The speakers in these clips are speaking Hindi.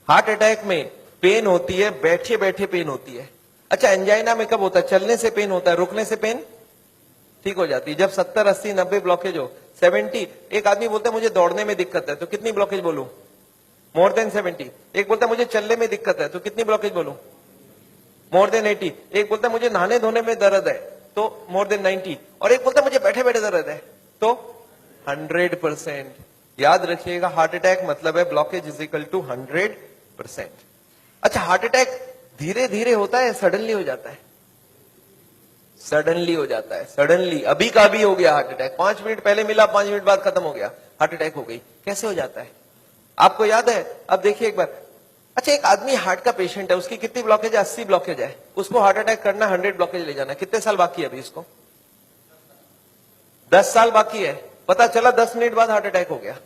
हार्ट अटैक में पेन होती है, बैठे बैठे पेन होती है। अच्छा, एंजाइना में कब होता है? चलने से पेन होता है, रुकने से पेन ठीक हो जाती है। जब 70, 80, 90 ब्लॉकेज हो, 70, एक आदमी बोलता है मुझे दौड़ने में दिक्कत है, तो कितनी ब्लॉकेज बोलूं? More than 70। एक बोलता है मुझे चलने में दिक्कत है, तो कितनी ब्लॉकेज बोलूं? More than 80। एक बोलता है मुझे नहाने धोने में दर्द है, तो मोर देन 90। और एक बोलता है मुझे बैठे बैठे दर्द है, तो 100%। याद रखिएगा, हार्ट अटैक मतलब है ब्लॉकेज इज इक्वल टू 100%। अच्छा, हार्ट अटैक धीरे धीरे होता है, सडनली हो जाता है? सडनली हो जाता है, सडनली। अभी का अभी हो गया हार्ट अटैक, 5 मिनट पहले मिला, 5 मिनट बाद खत्म हो गया, हार्ट अटैक हो गई। कैसे हो जाता है आपको याद है? अब देखिए एक बार। अच्छा, एक आदमी हार्ट का पेशेंट है, उसकी कितनी ब्लॉकेज है? 80 ब्लॉकेज है। उसको हार्ट अटैक करना, 100 ब्लॉकेज ले जाना, कितने साल बाकी है अभी इसको? 10 साल बाकी है। पता चला 10 मिनट बाद हार्ट अटैक हो गया।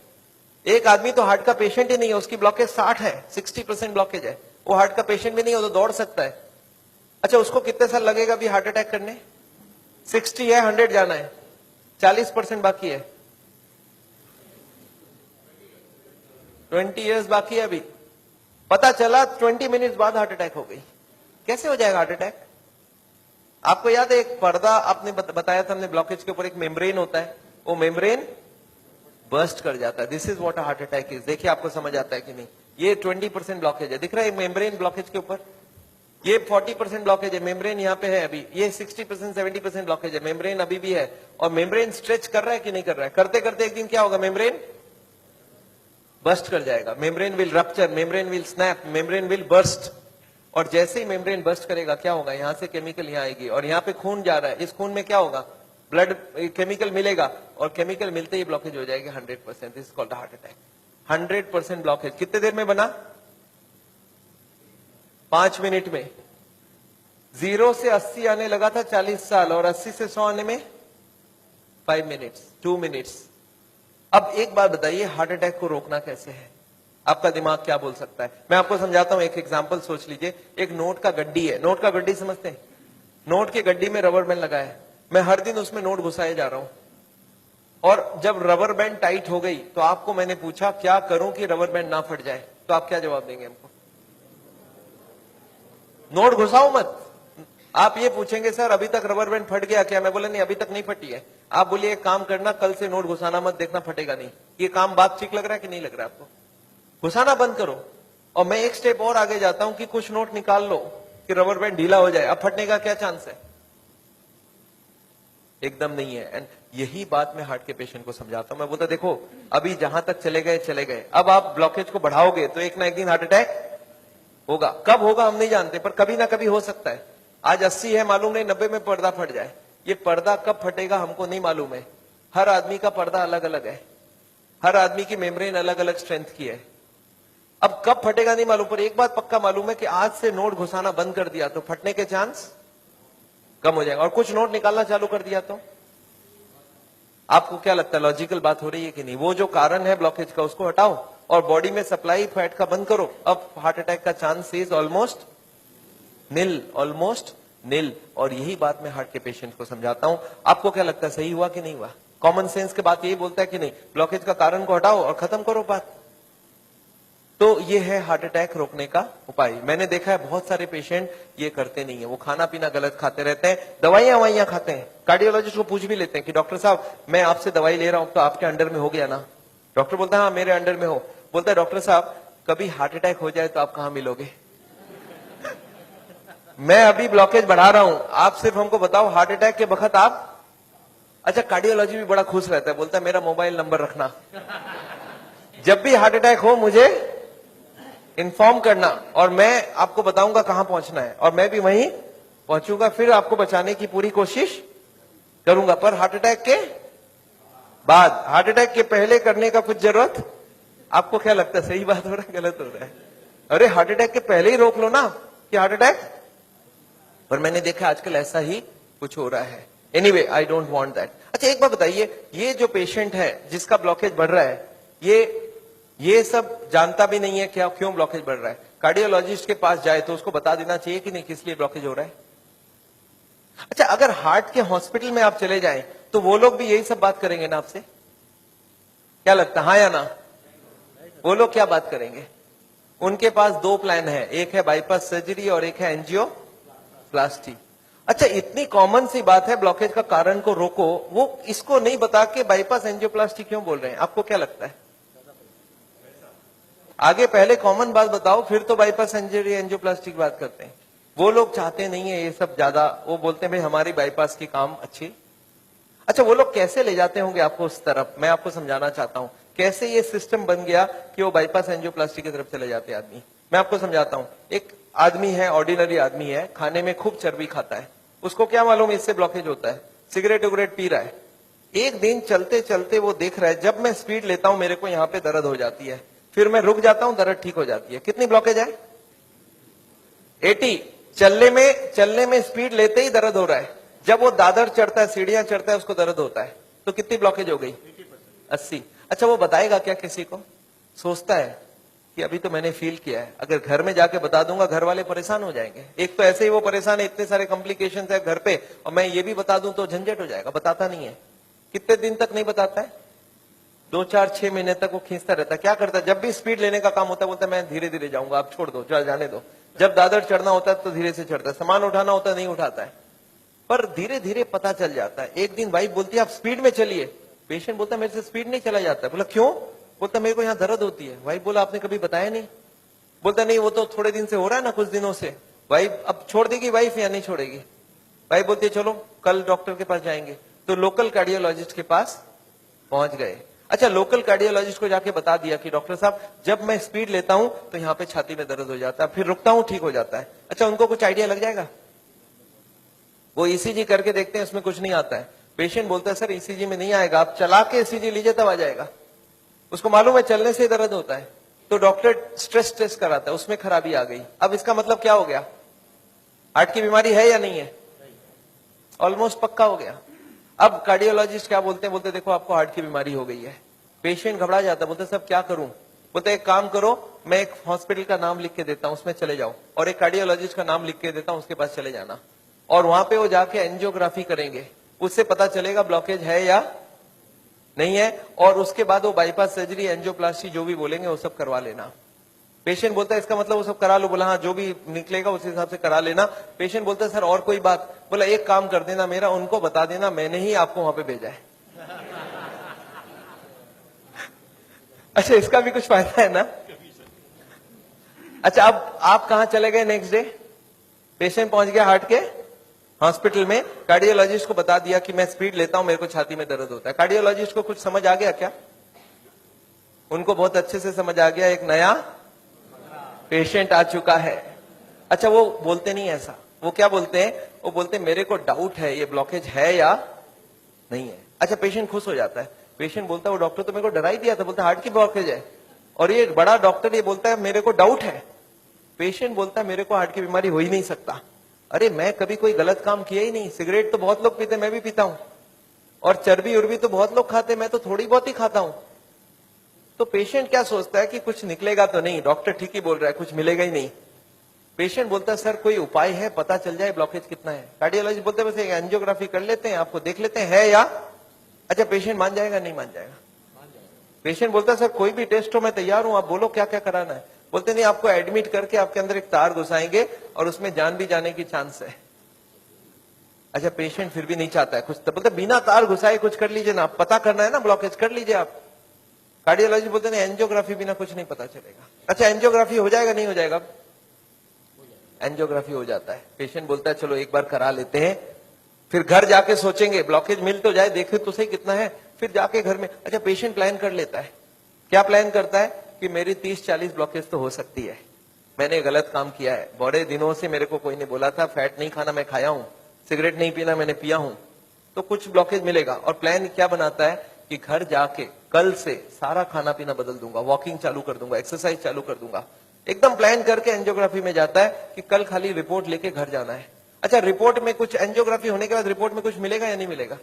एक आदमी तो हार्ट का पेशेंट ही नहीं है, उसकी ब्लॉकेज 60 है, 60% ब्लॉकेज है, वो हार्ट का पेशेंट भी नहीं हो तो दौड़ सकता है। अच्छा, उसको कितने साल लगेगा अभी हार्ट अटैक करने? 60 है, 100 जाना है, 40% बाकी है, 20 इयर्स बाकी है अभी। पता चला 20 मिनट्स बाद हार्ट अटैक हो गई। कैसे हो जाएगा हार्ट अटैक? आपको याद है एक पर्दा आपने बताया था हमने, ब्लॉकेज के ऊपर एक मेम्ब्रेन होता है, वो मेम्ब्रेन बर्स्ट कर जाता है। This is what heart attack is. देखिए आपको समझ आता है कि नहीं? ये 20% ब्लॉकेज है, दिख रहा है मेम्ब्रेन ब्लॉकेज के ऊपर। ये 40% ब्लॉकेज है, मेम्ब्रेन यहाँ पे है अभी। ये 60%, 70% ब्लॉकेज है, मेम्ब्रेन अभी भी है। और मेम्ब्रेन स्ट्रेच कर रहा है कि नहीं कर रहा है? करते करते एक दिन क्या होगा? मेम्ब्रेन बर्स्ट कर जाएगा, membrane will rupture, membrane will snap, membrane will burst. और जैसे ही मेम्ब्रेन बर्स्ट करेगा क्या होगा? यहां से केमिकल यहां आएगी, और यहाँ पे खून जा रहा है, इस खून में क्या होगा? ब्लड केमिकल मिलेगा, और केमिकल मिलते ही ब्लॉकेज हो जाएगी 100%। This is called heart attack. 100% blockage कितने देर में बना? 5 मिनट में। 0 से 80 आने लगा था 40 साल, और 80 से 100 आने में 5 मिनट्स, 2 मिनट्स। अब एक बात बताइए, हार्ट अटैक को रोकना कैसे है? आपका दिमाग क्या बोल सकता है? मैं आपको समझाता हूं, एक एग्जांपल सोच लीजिए। एक नोट का गड्डी है, नोट का गड्डी समझते हैं? नोट के गड्डी में रबर बैंड लगा है, मैं हर दिन उसमें नोट घुसाए जा रहा हूं, और जब रबर बैंड टाइट हो गई तो आपको मैंने पूछा क्या करूं कि रबर बैंड ना फट जाए, तो आप क्या जवाब देंगे हमको? नोट घुसाओ मत। आप ये पूछेंगे सर अभी तक रबर बैंड फट गया क्या? मैं बोला नहीं, अभी तक नहीं फटी है। आप बोलिए एक काम करना, कल से नोट घुसाना मत, देखना फटेगा नहीं। ये काम बात ठीक लग रहा है कि नहीं लग रहा है आपको? घुसाना बंद करो। और मैं एक स्टेप और आगे जाता हूं कि कुछ नोट निकाल लो कि रबर बैंड ढीला हो जाए। अब फटने का क्या चांस है? एकदम नहीं है। एंड यही बात मैं हार्ट के पेशेंट को समझाता हूं। मैं बोलता देखो, अभी जहां तक चले गए चले गए, अब आप ब्लॉकेज को बढ़ाओगे तो एक ना एक दिन हार्ट अटैक होगा। कब होगा हम नहीं जानते, पर कभी ना कभी हो सकता है। आज 80 है, मालूम नहीं 90 में पर्दा फट जाए। ये पर्दा कब फटेगा हमको नहीं मालूम है। हर आदमी का पर्दा अलग अलग है, हर आदमी की मेम्ब्रेन अलग अलग स्ट्रेंथ की है। अब कब फटेगा नहीं मालूम, पर एक बात पक्का मालूम है कि आज से नोट घुसाना बंद कर दिया तो फटने के चांस कम हो जाएगा। और कुछ नोट निकालना चालू कर दिया तो आपको क्या लगता है, लॉजिकल बात हो रही है कि नहीं? वो जो कारण है ब्लॉकेज का उसको हटाओ और बॉडी में सप्लाई फैट का बंद करो। अब हार्ट अटैक का chance is almost nil, almost nil. और यही बात मैं हार्ट के पेशेंट को समझाता हूं। आपको क्या लगता है, सही हुआ कि नहीं हुआ? कॉमन सेंस के बात यही बोलता है कि नहीं? ब्लॉकेज का कारण को हटाओ और खत्म करो बात। तो ये है हार्ट अटैक रोकने का उपाय। मैंने देखा है बहुत सारे पेशेंट ये करते नहीं है, वो खाना पीना गलत खाते रहते हैं, दवाइयां खाते हैं। कार्डियोलॉजिस्ट को पूछ भी लेते हैं कि डॉक्टर साहब मैं आपसे दवाई ले रहा हूं तो आपके अंडर में हो गया ना? डॉक्टर बोलता है हाँ मेरे अंडर में हो। बोलता है डॉक्टर साहब कभी हार्ट अटैक हो जाए तो आप कहां मिलोगे? मैं अभी ब्लॉकेज बढ़ा रहा हूं, आप सिर्फ हमको बताओ हार्ट अटैक के वक्त आप। अच्छा, कार्डियोलॉजी भी बड़ा खुश रहता है, बोलता है मेरा मोबाइल नंबर रखना, जब भी हार्ट अटैक हो मुझे इन्फॉर्म करना और मैं आपको बताऊंगा कहां पहुंचना है, और मैं भी वहीं पहुंचूंगा, फिर आपको बचाने की पूरी कोशिश करूंगा। पर हार्ट अटैक के बाद, हार्ट अटैक के पहले करने का कुछ जरूरत? आपको क्या लगता है, सही बात हो रहा है गलत हो रहा है? अरे हार्ट अटैक के पहले ही रोक लो ना कि हार्ट अटैक। पर मैंने देखा आजकल ऐसा ही कुछ हो रहा है। Anyway I don't want that. अच्छा एक बात बताइए, ये जो पेशेंट है जिसका ब्लॉकेज बढ़ रहा है, ये सब जानता भी नहीं है क्या क्यों ब्लॉकेज बढ़ रहा है। कार्डियोलॉजिस्ट के पास जाए तो उसको बता देना चाहिए कि नहीं किस लिए ब्लॉकेज हो रहा है। अच्छा, अगर हार्ट के हॉस्पिटल में आप चले जाएं तो वो लोग भी यही सब बात करेंगे ना आपसे? क्या लगता है, हाँ या ना? वो लोग क्या बात करेंगे? उनके पास दो प्लान है, एक है बाईपास सर्जरी और एक है एंजियोप्लास्टी। अच्छा, इतनी कॉमन सी बात है, ब्लॉकेज का कारण को रोको, वो इसको नहीं बता के बाईपास एंजियोप्लास्टी क्यों बोल रहे हैं? आपको क्या लगता है? आगे पहले कॉमन बात बताओ, फिर तो बाईपास सर्जरी एंजियोप्लास्टी की बात करते हैं। वो लोग चाहते नहीं है ये सब ज्यादा, वो बोलते हैं भाई हमारी बाईपास की काम अच्छी। अच्छा, वो लोग कैसे ले जाते होंगे आपको उस तरफ, मैं आपको समझाना चाहता हूं कैसे ये सिस्टम बन गया कि वो बाईपास एंजियोप्लास्टी की तरफ चले जाते आदमी। मैं आपको समझाता हूं। एक आदमी है, ऑर्डिनरी आदमी है, खाने में खूब चर्बी खाता है, उसको क्या मालूम इससे ब्लॉकेज होता है, सिगरेट उगरेट पी रहा है। एक दिन चलते चलते वो देख रहा है जब मैं स्पीड लेता हूं मेरे को यहाँ पे दर्द हो जाती है, फिर मैं रुक जाता हूं, दर्द ठीक हो जाती है। कितनी ब्लॉकेज है? 80। चलने में स्पीड लेते ही दर्द हो रहा है, जब वो दादर चढ़ता है, सीढ़ियां चढ़ता है, उसको दर्द होता है। तो कितनी ब्लॉकेज हो गई? 80। अच्छा, वो बताएगा क्या किसी को? सोचता है कि अभी तो मैंने फील किया है, अगर घर में जाके बता दूंगा घर वाले परेशान हो जाएंगे। एक तो ऐसे ही वो परेशान है, इतने सारे कॉम्प्लिकेशंस है घर पे, और मैं ये भी बता दूं तो झंझट हो जाएगा। बताता नहीं है। कितने दिन तक नहीं बताता है? 2 4 6 महीने तक वो खींचता रहता है। क्या करता है? जब भी स्पीड लेने का काम होता है बोलता है मैं धीरे धीरे जाऊंगा, आप छोड़ दो, जाने दो। जब दादर चढ़ना होता है तो धीरे से चढ़ता है, सामान उठाना होता है नहीं उठाता है, पर धीरे धीरे पता चल जाता है। एक दिन वाइफ बोलती है आप स्पीड में चलिए, पेशेंट बोलता है मेरे से स्पीड नहीं चला जाता है। बोला क्यों? बोलता मेरे को यहाँ दर्द होती है। वाइफ बोला आपने कभी बताया नहीं? बोलता नहीं वो तो थोड़े दिन से हो रहा है ना, कुछ दिनों से। वाइफ अब छोड़ देगी वाइफ या नहीं छोड़ेगी? वाइफ बोलती है चलो कल डॉक्टर के पास जाएंगे। तो लोकल कार्डियोलॉजिस्ट के पास पहुंच गए। अच्छा, लोकल कार्डियोलॉजिस्ट को जाके बता दिया कि डॉक्टर साहब जब मैं स्पीड लेता हूं तो यहाँ पे छाती में दर्द हो जाता है, फिर रुकता हूं ठीक हो जाता है। अच्छा, उनको कुछ आइडिया लग जाएगा? वो ईसीजी करके देखते हैं, उसमें कुछ नहीं आता है। पेशेंट बोलता है सर ईसीजी में नहीं आएगा, आप चला के ईसीजी लीजिए तब आ जाएगा। उसको मालूम है चलने से दर्द होता है, तो डॉक्टर स्ट्रेस टेस्ट कराता है, उसमें खराबी आ गई। अब इसका मतलब क्या हो गया? हार्ट की बीमारी है या नहीं है? ऑलमोस्ट पक्का हो गया। अब कार्डियोलॉजिस्ट क्या बोलते हैं? बोलते देखो आपको हार्ट की बीमारी हो गई है। पेशेंट घबरा जाता है, बोलते सब क्या करूं? बोलते एक काम करो, मैं एक हॉस्पिटल का नाम लिख के देता हूं, उसमें चले जाओ, और एक कार्डियोलॉजिस्ट का नाम लिख के देता हूं, उसके पास चले जाना, और वहां पे वो जाके एंजियोग्राफी करेंगे, उससे पता चलेगा ब्लॉकेज है या नहीं है, और उसके बाद वो बाईपास सर्जरी एंजियोप्लास्टी जो भी बोलेंगे वो सब करवा लेना। पेशेंट बोलता है इसका मतलब वो सब करा लो। बोला हाँ, जो भी निकलेगा उस हिसाब से करा लेना। पेशेंट बोलता है सर और कोई बात? बोला एक काम कर देना मेरा, उनको बता देना मैंने ही आपको वहां पे भेजा है। अच्छा, इसका भी कुछ फायदा है ना? अच्छा, अब आप कहां चले गए नेक्स्ट डे? पेशेंट पहुंच गया हार्ट के हॉस्पिटल में, कार्डियोलॉजिस्ट को बता दिया कि मैं स्पीड लेता हूं, मेरे को छाती में दर्द होता है। कार्डियोलॉजिस्ट को कुछ समझ आ गया क्या? उनको बहुत अच्छे से समझ आ गया, एक नया पेशेंट आ चुका है। अच्छा, वो बोलते नहीं ऐसा, वो क्या बोलते हैं? वो बोलते हैं मेरे को डाउट है ये ब्लॉकेज है या नहीं है। अच्छा, पेशेंट खुश हो जाता है। पेशेंट बोलता है वो डॉक्टर तो मेरे को डरा ही दिया था, बोलता हार्ट की ब्लॉकेज है, और ये बड़ा डॉक्टर ये बोलता है मेरे को डाउट है। पेशेंट बोलता है मेरे को हार्ट की बीमारी हो ही नहीं सकता। अरे मैं कभी कोई गलत काम किया ही नहीं, सिगरेट तो बहुत लोग पीते, मैं भी पीता हूं, और चर्बी उर्बी तो बहुत लोग खाते, मैं तो थोड़ी बहुत ही खाता हूं। तो पेशेंट क्या सोचता है कि कुछ निकलेगा तो नहीं, डॉक्टर ठीक ही बोल रहा है, कुछ मिलेगा ही नहीं। पेशेंट बोलता है सर कोई उपाय है, पता चल जाए ब्लॉकेज कितना है। कार्डियोलॉजिस्ट बोलते हैं बस एक एंजियोग्राफी कर लेते हैं, आपको देख लेते हैं है या। अच्छा, पेशेंट मान जाएगा नहीं मान जाएगा? पेशेंट बोलता है सर कोई भी टेस्ट हो मैं तैयार हूं, आप बोलो क्या क्या कराना है। बोलते नहीं, आपको एडमिट करके आपके अंदर एक तार घुसाएंगे और उसमें जान भी जाने की चांस है। अच्छा, पेशेंट फिर भी नहीं चाहता है कुछ, तो बोलते बिना तार घुसाए कुछ कर लीजिए ना, पता करना है ना ब्लॉकेज, कर लीजिए आप। कार्डियोलॉजी बोलते हैं एंजियोग्राफी बिना कुछ नहीं पता चलेगा। अच्छा, एंजियोग्राफी हो जाएगा नहीं हो जाएगा? एंजियोग्राफी हो जाता है। पेशेंट बोलता है चलो एक बार करा लेते हैं, फिर घर जाके सोचेंगे ब्लॉकेज मिल तो जाए, देखे तो सही कितना है, फिर जाके घर में। अच्छा, पेशेंट प्लान कर लेता है। क्या प्लान करता है? कि मेरी 30-40 ब्लॉकेज तो हो सकती है, मैंने गलत काम किया है, बड़े दिनों से मेरे को कोई ने बोला था फैट नहीं खाना, मैं खाया हूं, सिगरेट नहीं पीना, मैंने पिया हूं, तो कुछ ब्लॉकेज मिलेगा। और प्लान क्या बनाता है कि घर जाके कल से सारा खाना पीना बदल दूंगा, वॉकिंग चालू कर दूंगा, एक्सरसाइज चालू कर दूंगा। एकदम प्लान करके एंजियोग्राफी में जाता है कि कल खाली रिपोर्ट लेके घर जाना है। अच्छा, रिपोर्ट में कुछ, एंजियोग्राफी होने के बाद रिपोर्ट में कुछ मिलेगा या नहीं मिलेगा?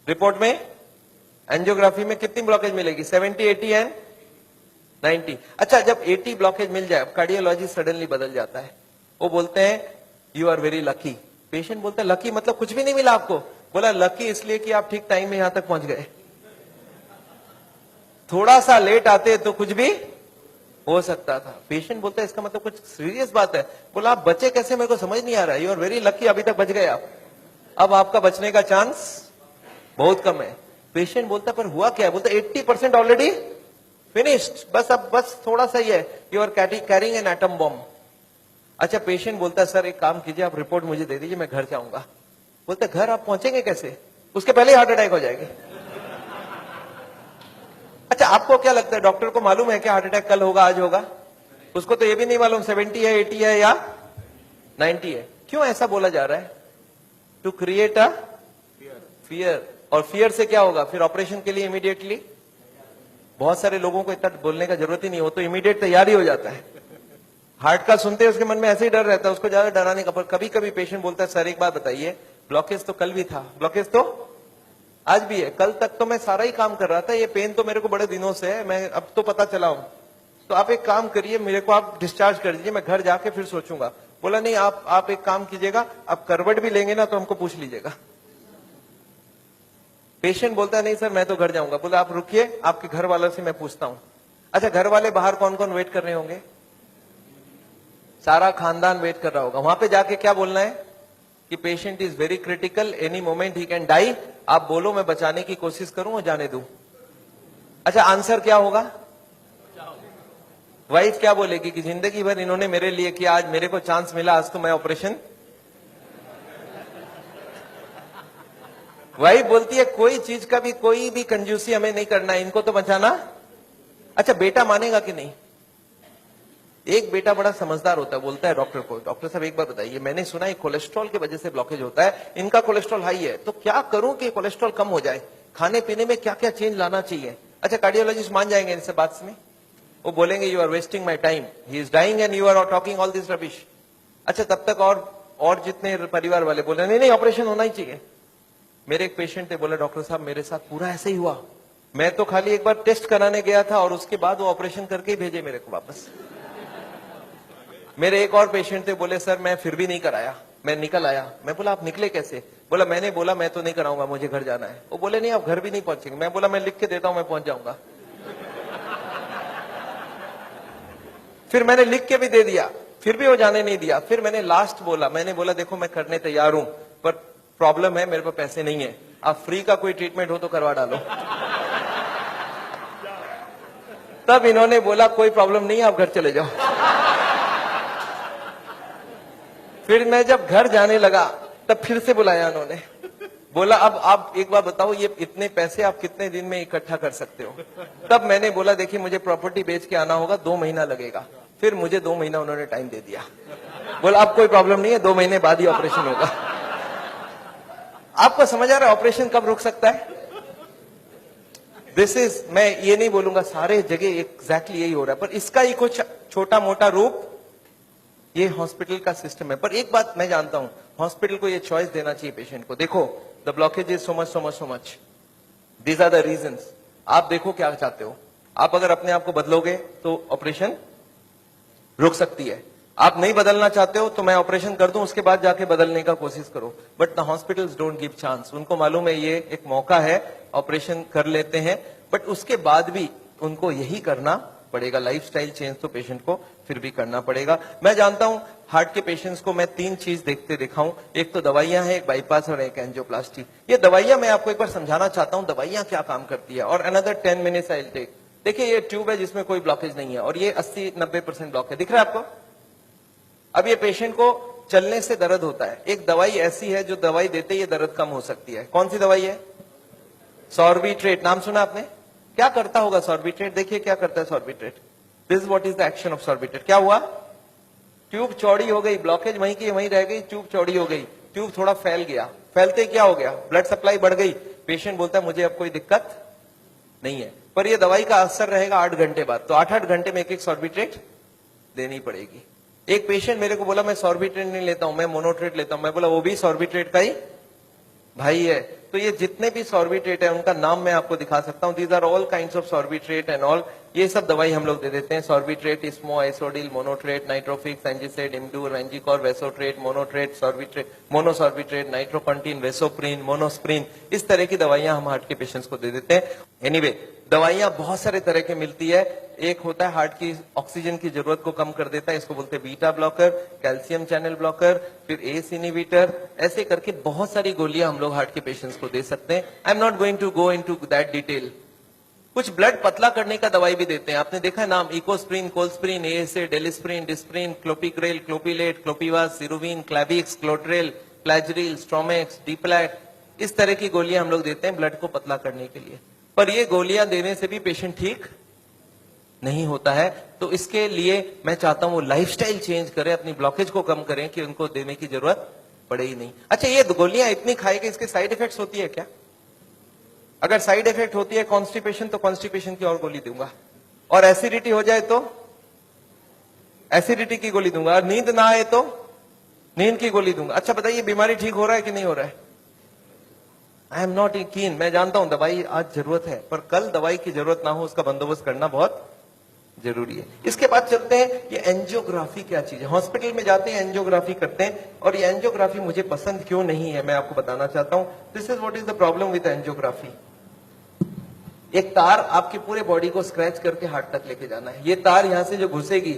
रिपोर्ट में एंजियोग्राफी में कितनी ब्लॉकेज मिलेगी? 70, 80 एंड 90। अच्छा, जब 80 ब्लॉकेज मिल जाए, कार्डियोलॉजिस्ट सडनली बदल जाता है, वो बोलते हैं you are very lucky. Patient बोलता है लकी मतलब कुछ भी नहीं मिला आपको? बोला लकी इसलिए कि आप ठीक टाइम में यहां तक पहुंच गए, थोड़ा सा लेट आते तो कुछ भी हो सकता था। पेशेंट बोलता है इसका मतलब कुछ सीरियस बात है। बोला आप बचे कैसे, मेरे को समझ नहीं आ रहा है। यू आर वेरी लकी, अभी तक बच गए आप। अब आपका बचने का चांस बहुत कम है। पेशेंट बोलता पर हुआ क्या है? बोलता 80% ऑलरेडी फिनिश्ड, बस अब बस थोड़ा सा ही है। You are carrying an atom bomb. अच्छा, पेशेंट बोलता है सर एक काम कीजिए, आप रिपोर्ट मुझे दे दीजिए, मैं घर जाऊंगा। बोलते घर आप पहुंचेंगे कैसे? उसके पहले हार्ट अटैक हो जाएगी। अच्छा, आपको क्या लगता है, डॉक्टर को मालूम है कि हार्ट अटैक कल होगा, आज होगा? उसको तो ये भी नहीं मालूम 70 है, 80 है या 90 है। क्यों ऐसा बोला जा रहा है? To create a fear. और फियर से क्या होगा? फिर ऑपरेशन के लिए इमीडिएटली, बहुत सारे लोगों को इतना बोलने का जरूरत ही नहीं हो, तो इमीडिएट तैयारी हो जाता है। हार्ट का सुनते हैं उसके मन में ऐसे ही डर रहता है, उसको ज्यादा डराने का। पर कभी कभी पेशेंट बोलता है सर एक बात बताइए, ब्लॉकेज तो कल भी था, ब्लॉकेज तो आज भी है, कल तक तो मैं सारा ही काम कर रहा था, ये पेन तो मेरे को बड़े दिनों से है, मैं अब तो पता चला हूं। तो आप एक काम करिए, मेरे को आप डिस्चार्ज कर दीजिए, मैं घर जाके फिर सोचूंगा। बोला नहीं, आप एक काम कीजिएगा, आप करवट भी लेंगे ना तो हमको पूछ लीजिएगा। पेशेंट बोलता है नहीं सर मैं तो घर जाऊंगा। बोला आप रुकिए, आपके घर वालों से मैं पूछता हूं। अच्छा, घर वाले बाहर कौन कौन वेट कर रहे होंगे? सारा खानदान वेट कर रहा होगा। वहां पे जाके क्या बोलना है कि patient is very critical, any moment he can die. आप बोलो मैं बचाने की कोशिश करूं और जाने दूं। अच्छा, आंसर क्या होगा? वाइफ क्या बोलेगी कि जिंदगी भर इन्होंने मेरे लिए किया, आज मेरे को चांस मिला, आज तो मैं ऑपरेशन। वाइफ बोलती है कोई चीज का भी, कोई भी कंजूसी हमें नहीं करना है, इनको तो बचाना। अच्छा, बेटा मानेगा कि नहीं? एक बेटा बड़ा समझदार होता है, बोलता है डॉक्टर को, डॉक्टर साहब एक बार बताइए, मैंने सुना है कोलेस्ट्रॉल की वजह से ब्लॉकेज होता है, इनका कोलेस्ट्रॉल हाई है, तो क्या करूं कि कोलेस्ट्रॉल कम हो जाए? खाने पीने में क्या क्या चेंज लाना चाहिए? अच्छा, कार्डियोलॉजिस्ट मान जाएंगे इनसे बात में, वो बोलेंगे you are wasting my time, he is dying and you are talking all this rubbish. अच्छा, तब तक और जितने परिवार वाले बोले नहीं नहीं ऑपरेशन होना ही चाहिए। मेरे एक पेशेंट थे, बोला डॉक्टर साहब मेरे साथ पूरा ऐसे ही हुआ, मैं तो खाली एक बार टेस्ट कराने गया था और उसके बाद वो ऑपरेशन करके ही भेजे मेरे को वापस। मेरे एक और पेशेंट थे, बोले सर मैं फिर भी नहीं कराया, मैं निकल आया। मैं बोला आप निकले कैसे? बोला मैंने बोला मैं तो नहीं कराऊंगा, मुझे घर जाना है। वो बोले नहीं आप घर भी नहीं पहुंचेंगे। मैं बोला मैं लिख के देता हूं, मैं पहुंच जाऊंगा। फिर मैंने लिख के भी दे दिया, फिर भी वो जाने नहीं दिया। फिर मैंने लास्ट बोला, मैंने बोला देखो मैं करने तैयार हूं, पर प्रॉब्लम है मेरे पास पैसे नहीं है, आप फ्री का कोई ट्रीटमेंट हो तो करवा डालो। तब इन्होंने बोला कोई प्रॉब्लम नहीं है, आप घर चले जाओ। फिर मैं जब घर जाने लगा तब फिर से बुलाया उन्होंने, बोला अब आप एक बार बताओ ये इतने पैसे आप कितने दिन में इकट्ठा कर सकते हो? तब मैंने बोला देखिए मुझे प्रॉपर्टी बेच के आना होगा, 2 महीना लगेगा। फिर मुझे 2 महीना उन्होंने टाइम दे दिया, बोला अब कोई प्रॉब्लम नहीं है, 2 महीने बाद ही ऑपरेशन होगा। आपको समझ आ रहा है ऑपरेशन कब रुक सकता है? दिस इज, मैं ये नहीं बोलूंगा सारे जगह एग्जैक्टली यही हो रहा है, पर इसका ही कुछ छोटा मोटा रूप ये हॉस्पिटल का सिस्टम है। पर एक बात मैं जानता हूं, हॉस्पिटल को ये चॉइस देना चाहिए पेशेंट को। देखो the blockage is so much, these are the reasons. आप देखो क्या चाहते हो, आप अगर अपने आप को बदलोगे तो ऑपरेशन रुक सकती है। आप नहीं बदलना चाहते हो तो मैं ऑपरेशन कर दूं, उसके बाद जाके बदलने का कोशिश करो। But the hospitals don't give chance, उनको मालूम है ये एक मौका है, ऑपरेशन कर लेते हैं, बट उसके बाद भी उनको यही करना पड़ेगा। लाइफस्टाइल चेंज तो पेशेंट को फिर भी करना पड़ेगा। मैं जानता हूं हार्ट के पेशेंट्स को मैं 3 चीज देखते दिखाऊं, एक तो दवाइयां हैं, एक बाईपास और एक एंजियोप्लास्टी। ये दवाइयां मैं आपको एक बार समझाना चाहता हूं दवाइयां क्या काम करती है, और another 10 minutes I will take. देखिए ये ट्यूब है जिसमें कोई ब्लॉकेज नहीं है, और ये 80-90% ब्लॉक है, दिख रहा है आपको? अब ये पेशेंट को चलने से दर्द होता है, एक दवाई ऐसी है जो दवाई देते ही दर्द कम हो सकती है। कौन सी दवाई है? सॉर्बिट्रेट, नाम सुना आपने? क्या करता होगा सॉर्बिट्रेट? देखिए क्या करता है Sorbitrate. This what is the action of Sorbitrate. क्या हुआ? ट्यूब चौड़ी हो गई, ब्लॉकेज वहीं की वहीं रह गई, ट्यूब चौड़ी हो गई, ट्यूब थोड़ा फैल गया, फैलते क्या हो गया? ब्लड सप्लाई बढ़ गई। पेशेंट बोलता है मुझे अब कोई दिक्कत नहीं है, पर ये दवाई का असर रहेगा 8 घंटे बाद, तो 8-8 घंटे में एक सॉर्बिट्रेट देनी पड़ेगी। एक पेशेंट मेरे को बोला मैं सॉर्बिट्रेट नहीं लेता हूं, मैं मोनोट्रेट लेता हूं। मैं बोला वो भी सॉर्बिट्रेट का ही भाई है। तो ये जितने भी सॉर्बिट्रेट है उनका नाम मैं आपको दिखा सकता हूं, these are all kinds of Sorbitrate and all. ये सब दवाई हम लोग दे देते हैं, सॉर्बिट्रेट, इस्मो, आइसोडिल, मोनोट्रेट, नाइट्रोफिक्स, एंजिसेड, इमडूर, वेंजिकॉर, वेसोट्रेट, मोनोट्रेट, सॉर्बिट्रेट, मोनोसॉर्बिट्रेट, नाइट्रोकंटीन, वेसोप्रीन, मोनोस्प्रीन, इस तरह की दवाइयां हम हार्ट के पेशेंट्स को दे देते हैं। एनीवे दवाइयां बहुत सारे तरह के मिलती है। एक होता है हार्ट की ऑक्सीजन की जरूरत को कम कर देता है, इसको बोलते हैं beta blocker, calcium channel blocker, फिर एस इनहिबिटर, ऐसे करके बहुत सारी गोलियां हम लोग हार्ट के पेशेंट्स को दे सकते हैं। I am not going to go into that detail. कुछ ब्लड पतला करने का दवाई भी देते हैं, आपने देखा है नाम, Ecosprin, Colsprin, ASA, Delisprin, Disprin, Clopigrel, Clopilet, Clopivas, Ceruvin, Clavix, Clotrel, Plagril, Stromex, Deplatt, इस तरह की गोलियां हम लोग देते हैं ब्लड को पतला करने के लिए। पर ये गोलियां देने से भी पेशेंट ठीक नहीं होता है, तो इसके लिए मैं चाहता हूं वो लाइफस्टाइल चेंज करें, अपनी ब्लॉकेज को कम करें कि उनको देने की जरूरत पड़े ही नहीं। अच्छा, ये गोलियां इतनी खाएगी, इसके साइड इफेक्ट्स होती है क्या? अगर साइड इफेक्ट होती है कॉन्स्टिपेशन, तो कॉन्स्टिपेशन की और गोली दूंगा, और एसिडिटी हो जाए तो एसिडिटी की गोली दूंगा, और नींद ना आए तो नींद की गोली दूंगा। अच्छा बताइए, बीमारी ठीक हो रहा है कि नहीं हो रहा है? आई एम नॉट कीन, मैं जानता हूं दवाई आज जरूरत है, पर कल दवाई की जरूरत ना हो उसका बंदोबस्त करना बहुत जरूरी है। इसके बाद चलते हैं, ये एंजियोग्राफी क्या चीज है। हॉस्पिटल में जाते हैं, एंजियोग्राफी करते हैं, और ये एंजियोग्राफी मुझे पसंद क्यों नहीं है मैं आपको बताना चाहता हूं। This is what is the problem with angiography. एक तार आपकी पूरे बॉडी को स्क्रैच करके हार्ट तक लेके जाना है। ये तार यहां से जो घुसेगी,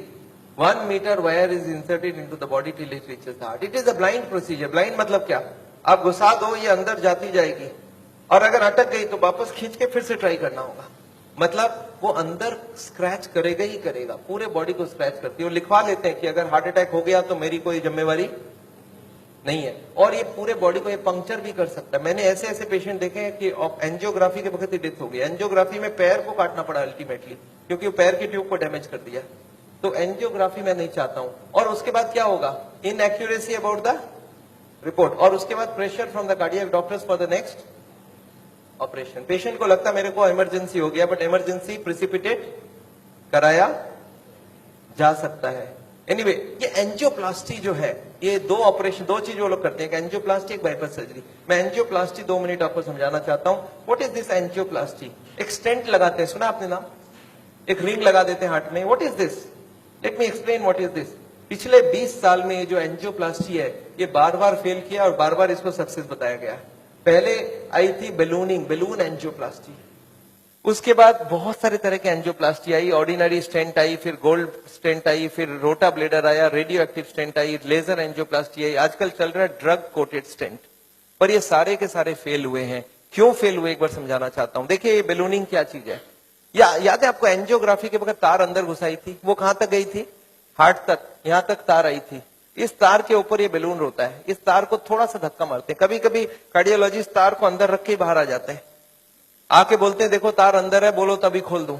1 metre wire is inserted into the body till it reaches the heart. It is a blind procedure. Blind मतलब क्या? आप घुसा दो, ये अंदर जाती जाएगी, और अगर अटक गई तो वापस खींच के फिर से ट्राई करना होगा। मतलब वो अंदर स्क्रैच करेगा ही करेगा, पूरे बॉडी को स्क्रैच करती है। वो लिखवा लेते हैं कि अगर हार्ट अटैक हो गया तो मेरी कोई जिम्मेवारी नहीं है, और ये पूरे बॉडी को ये पंक्चर भी कर सकता है। मैंने ऐसे ऐसे पेशेंट देखे हैं कि एंजियोग्राफी के वक्त ही डेथ हो गई। एंजियोग्राफी में पैर को काटना पड़ा अल्टीमेटली, क्योंकि वो पैर की ट्यूब को डैमेज कर दिया। तो एंजियोग्राफी मैं नहीं चाहता हूं। और उसके बाद क्या होगा? इनएक्यूरेसी अबाउट द रिपोर्ट, और उसके बाद pressure from the cardiac doctors for the next operation. Patient को लगता है मेरे को इमरजेंसी हो गया, बट इमरजेंसी प्रिसिपिटेट कराया जा सकता है। एनीवे, ये एंजियोप्लास्टी जो है, ये दो ऑपरेशन, दो चीज वो लोग करते हैं, एक एंजियोप्लास्टी, एक बाईपास सर्जरी। मैं एंजियोप्लास्टी 2 मिनट आपको समझाना चाहता हूं। What is this angioplasty? एक स्टेंट लगाते हैं, सुना आपने नाम? एक रिंग लगा देते हैं हार्ट में। What is this? Let me explain what is this. पिछले 20 साल में ये जो एंजियोप्लास्टी है, ये बार बार फेल किया और बार बार इसको सक्सेस बताया गया। पहले आई थी बैलूनिंग, बैलून एंजियोप्लास्टी। उसके बाद बहुत सारे तरह के एंजियोप्लास्टी आई, ऑर्डिनरी स्टेंट आई, फिर गोल्ड स्टेंट आई, फिर रोटा ब्लेडर आया, रेडियो एक्टिव स्टेंट आई, लेजर एंजियोप्लास्टी आई, आजकल चल रहा है ड्रग कोटेड स्टेंट। पर ये सारे के सारे फेल हुए हैं। क्यों फेल हुए, एक बार समझाना चाहता हूं। देखिए, ये बैलूनिंग क्या चीज है? याद है आपको, एंजियोग्राफी के वक्त तार अंदर घुसाई थी, वो कहां तक गई थी? हार्ट तक, यहां तक तार आई थी। इस तार के ऊपर ये बैलून होता है। इस तार को थोड़ा सा धक्का मारते हैं, कभी कभी कार्डियोलॉजिस्ट तार को अंदर रख के बाहर आ जाते हैं, आके बोलते हैं देखो तार अंदर है, बोलो तभी खोल दूं।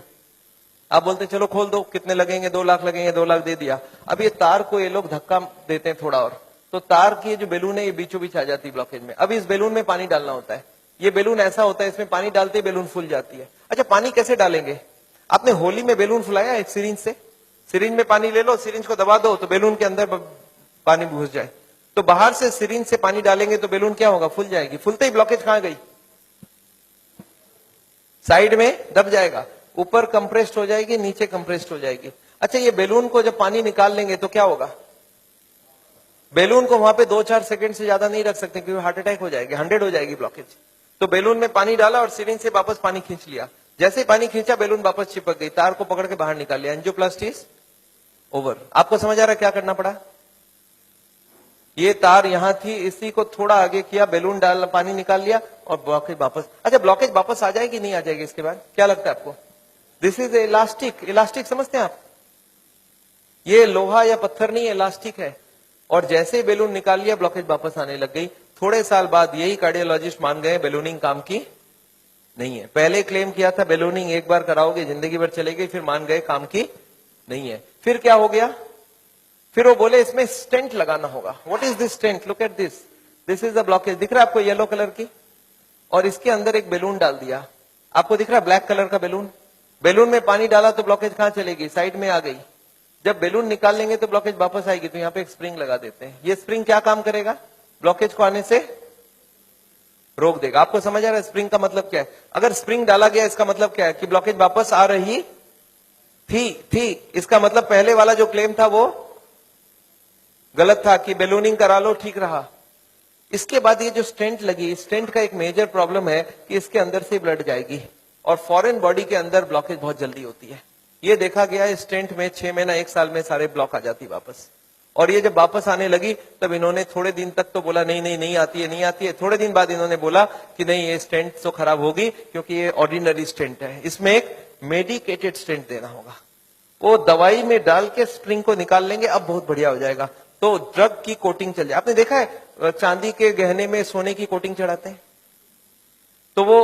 आप बोलते चलो खोल दो, कितने लगेंगे? 2 लाख लगेंगे, 2 लाख दे दिया। अब ये तार को ये लोग धक्का देते हैं थोड़ा और, तो तार की जो बैलून है ये बीचों बीच आ जाती है ब्लॉकेज में। अब इस बैलून में पानी डालना होता है। ये बैलून ऐसा होता है, इसमें पानी डालते ही बैलून फूल जाती है। अच्छा, पानी कैसे डालेंगे? आपने होली में बैलून फुलाया एक सिरिंज से? सिरिंज में पानी ले लो, सिरिंज को दबा दो तो बैलून के अंदर पानी घुस जाए। तो बाहर से सिरिंज से पानी डालेंगे तो बैलून क्या होगा? फूल जाएगी। फूलते ही ब्लॉकेज कहां गई? साइड में दब जाएगा, ऊपर कंप्रेस्ड हो जाएगी, नीचे कंप्रेस्ड हो जाएगी। अच्छा, ये बैलून को जब पानी निकाल लेंगे तो क्या होगा? बैलून को वहां पे 2-4 सेकंड से ज्यादा नहीं रख सकते, क्योंकि हार्ट अटैक हो जाएगी, 100 हो जाएगी ब्लॉकेज। तो बैलून में पानी डाला और सिरिंज से वापस पानी खींच लिया। जैसे ही पानी खींचा, बैलून वापस चिपक गई, तार को पकड़ के बाहर निकाल लिया। Angioplasty is over. आपको समझ आ रहा है क्या करना पड़ा? ये तार यहां थी, इसी को थोड़ा आगे किया, बैलून डाल, पानी निकाल लिया और ब्लॉकेज वापस। अच्छा, ब्लॉकेज वापस आ जाएगी नहीं आ जाएगी इसके बाद? क्या लगता है आपको? This is elastic. इलास्टिक समझते हैं आप? ये लोहा या पत्थर नहीं, इलास्टिक है। और जैसे ही बैलून निकाल लिया, ब्लॉकेज वापस आने लग गई। थोड़े साल बाद यही कार्डियोलॉजिस्ट मान गए बैलूनिंग काम की नहीं है। पहले क्लेम किया था बैलूनिंग एक बार कराओगे जिंदगी भर चलेगी, फिर मान गए काम की नहीं है। फिर क्या हो गया? फिर वो बोले इसमें स्टेंट लगाना होगा। What is this stent? Look at this, this is the blockage. दिख रहा है आपको येलो कलर की? और इसके अंदर एक बैलून डाल दिया। आपको दिख रहा है ब्लैक कलर का बैलून? बैलून में पानी डाला तो ब्लॉकेज कहां चलेगी? साइड में आ गई। जब बैलून निकाल लेंगे तो ब्लॉकेज वापस आएगी। तो यहाँ पे एक स्प्रिंग लगा देते हैं। ये स्प्रिंग क्या काम करेगा? ब्लॉकेज को आने से रोक देगा। आपको समझ आ रहा है स्प्रिंग का मतलब क्या है? अगर स्प्रिंग डाला गया, इसका मतलब क्या है? कि ब्लॉकेज वापस आ रही थी। इसका मतलब पहले वाला जो क्लेम था वो गलत था कि बैलूनिंग करा लो, ठीक रहा। इसके बाद ये जो स्टेंट लगी, स्टेंट का एक मेजर प्रॉब्लम है कि इसके अंदर से ब्लड जाएगी। और फॉरेन बॉडी के अंदर ब्लॉकेज बहुत जल्दी होती है। ये देखा गया है स्टेंट में 6 महीना 1 साल में सारे ब्लॉक आ जाती वापस। और ये जब वापस आने लगी तब इन्होंने थोड़े दिन तक तो बोला नहीं आती है, नहीं आती है। थोड़े दिन बाद इन्होंने बोला कि नहीं, ये स्टेंट तो खराब होगी क्योंकि ये ऑर्डिनरी स्टेंट है, इसमें एक मेडिकेटेड स्टेंट देना होगा। वो दवाई में डाल के स्प्रिंग को निकाल लेंगे, अब बहुत बढ़िया हो जाएगा। तो ड्रग की कोटिंग चल जाए। आपने देखा है चांदी के गहने में सोने की कोटिंग चढ़ाते हैं, तो वो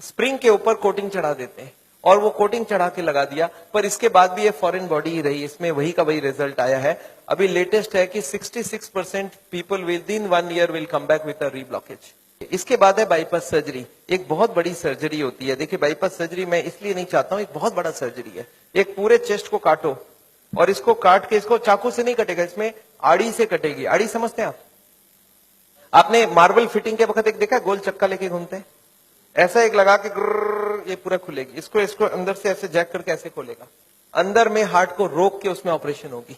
स्प्रिंग के ऊपर कोटिंग चढ़ा देते हैं और वो कोटिंग चढ़ा के लगा दिया, पर इसके बाद भी ये फॉरेन बॉडी ही रही, इसमें वही का वही रिजल्ट आया है। अभी लेटेस्ट है कि 66% people with in 1 year will come back with a reblockage. इसके बाद है बाईपास सर्जरी। एक बहुत बड़ी सर्जरी होती है। देखिए बाईपास सर्जरी मैं इसलिए नहीं चाहता हूं, एक बहुत बड़ा सर्जरी है। एक पूरे चेस्ट को काटो और इसको काट के, इसको चाकू से नहीं कटेगा, इसमें आड़ी से कटेगी। आड़ी समझते हैं आप? आपने मार्बल फिटिंग के वक्त एक देखा, गोल चक्का लेके घूमते हैं, ऐसा एक लगा के ये पूरा खुलेगी। इसको अंदर से ऐसे जैक करके ऐसे खोलेगा, अंदर में हार्ट को रोक के उसमें ऑपरेशन होगी।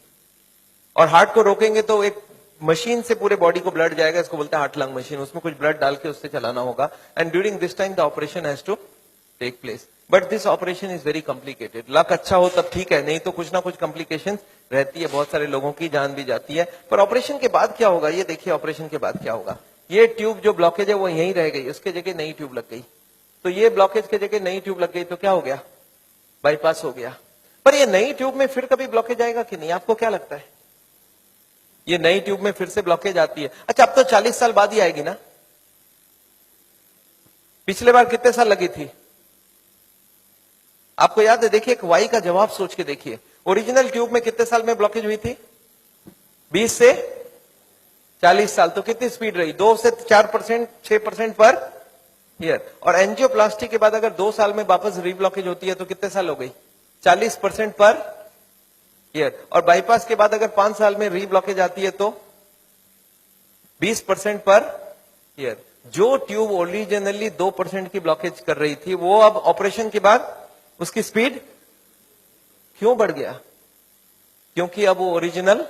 और हार्ट को रोकेंगे तो एक मशीन से पूरे बॉडी को ब्लड जाएगा, इसको बोलते हैं हार्ट लंग मशीन। उसमें कुछ ब्लड डाल के उससे चलाना होगा। And during this time the operation has to take place, but this operation is very complicated. Luck अच्छा हो तब ठीक है, नहीं तो कुछ ना कुछ कॉम्प्लिकेशन रहती है, बहुत सारे लोगों की जान भी जाती है। पर ऑपरेशन के बाद क्या होगा, ये देखिए ऑपरेशन के बाद क्या होगा। ये ट्यूब जो ब्लॉकेज है वो यहीं रह गई, उसके जगह नई ट्यूब लग गई। तो ये ब्लॉकेज के जगह नई ट्यूब लग गई तो क्या हो गया, बाईपास हो गया। पर ये नई ट्यूब में फिर कभी ब्लॉकेज आएगा कि नहीं, आपको क्या लगता है? ये नई ट्यूब में फिर से ब्लॉकेज आती है। अच्छा, अब तो 40 साल बाद ही आएगी ना, पिछले बार कितने साल लगी थी आपको याद है? देखिए एक वाई का जवाब सोच के देखिए, ओरिजिनल ट्यूब में कितने साल में ब्लॉकेज हुई थी? 20 से 40 साल। तो कितनी स्पीड रही? 2 से 4%, 6% पर ईयर। और एंजियोप्लास्टी के बाद अगर 2 साल में वापस रीब्लॉकेज होती है तो कितने साल हो गई? 40% पर ईयर। और बाईपास के बाद अगर 5 साल में रीब्लॉकेज आती है तो 20% पर ईयर। जो ट्यूब ओरिजिनली 2% की ब्लॉकेज कर रही थी वो अब ऑपरेशन के बाद उसकी स्पीड क्यों बढ़ गया? क्योंकि अब वो ओरिजिनल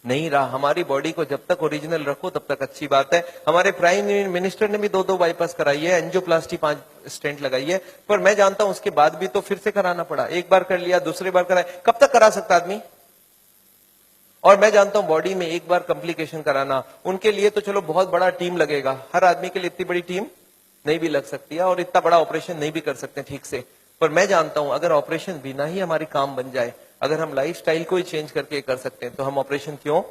नहीं रहा। हमारी बॉडी को जब तक ओरिजिनल रखो तब तक अच्छी बात है। हमारे प्राइम मिनिस्टर ने भी 2 बाईपास कराई है, एंजियोप्लास्टी 5 स्टेंट लगाई है। पर मैं जानता हूं उसके बाद भी तो फिर से कराना पड़ा। एक बार कर लिया, दूसरी बार कराया, कब तक करा सकता आदमी? और मैं जानता हूं बॉडी में एक बार कॉम्प्लिकेशन कराना, उनके लिए तो चलो बहुत बड़ा टीम लगेगा। हर आदमी के लिए इतनी बड़ी टीम नहीं भी लग सकती है और इतना बड़ा ऑपरेशन नहीं भी कर सकते ठीक से। पर मैं जानता हूं अगर ऑपरेशन बिना ही हमारी काम बन जाए, अगर हम लाइफस्टाइल को ही चेंज करके कर सकते हैं तो हम ऑपरेशन क्यों